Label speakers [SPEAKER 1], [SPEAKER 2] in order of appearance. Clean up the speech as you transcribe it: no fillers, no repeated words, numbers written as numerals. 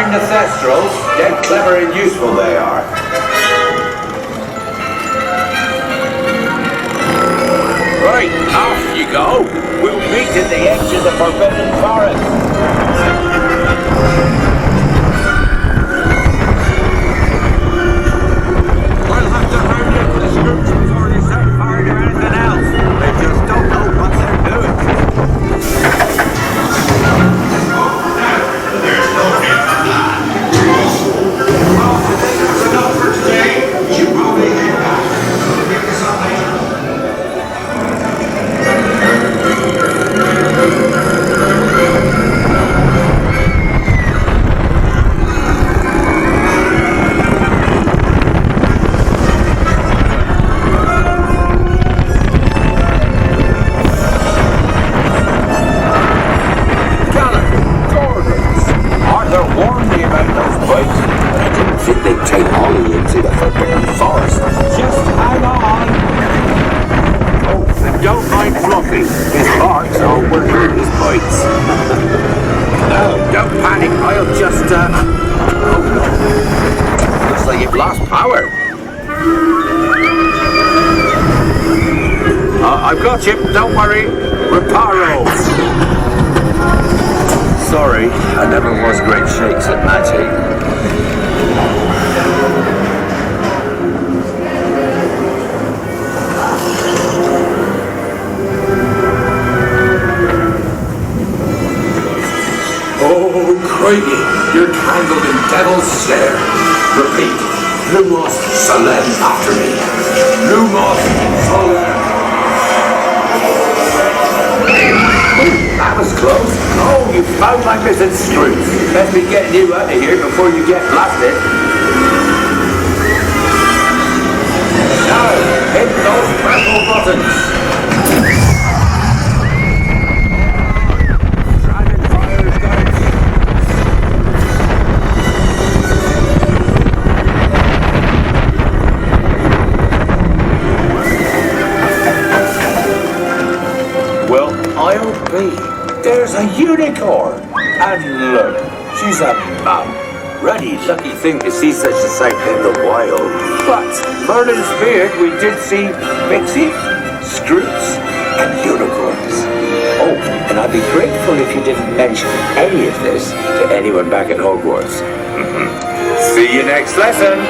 [SPEAKER 1] find the Thestrals, dead clever and useful they are. Right, off you go. We'll meet at the edge of the Forbidden Forest. We'll have to round up the scoops before they set fire to anything else. They just don't know what they're doing.
[SPEAKER 2] There's no need for that. Well, that's enough for today. We should probably head back. We'll pick this up later.
[SPEAKER 1] I've got you, don't worry. Reparo. Sorry, I never was great shakes at magic.
[SPEAKER 2] Oh, crikey, you're tangled in devil's snare. Repeat, Lumos Solem after me. Lumos Solem.
[SPEAKER 1] That was close. Oh, you found my missing screws. Best be getting you out of here before you get blasted. Now, hit those purple buttons. Driving fires, guys. Well, I'll be. There's a unicorn! And look, she's a mum. Really lucky thing to see such a sight in the wild. But Merlin's beard, we did see Pixie, Scroots, and unicorns. Oh, and I'd be grateful if you didn't mention any of this to anyone back at Hogwarts. See you next lesson!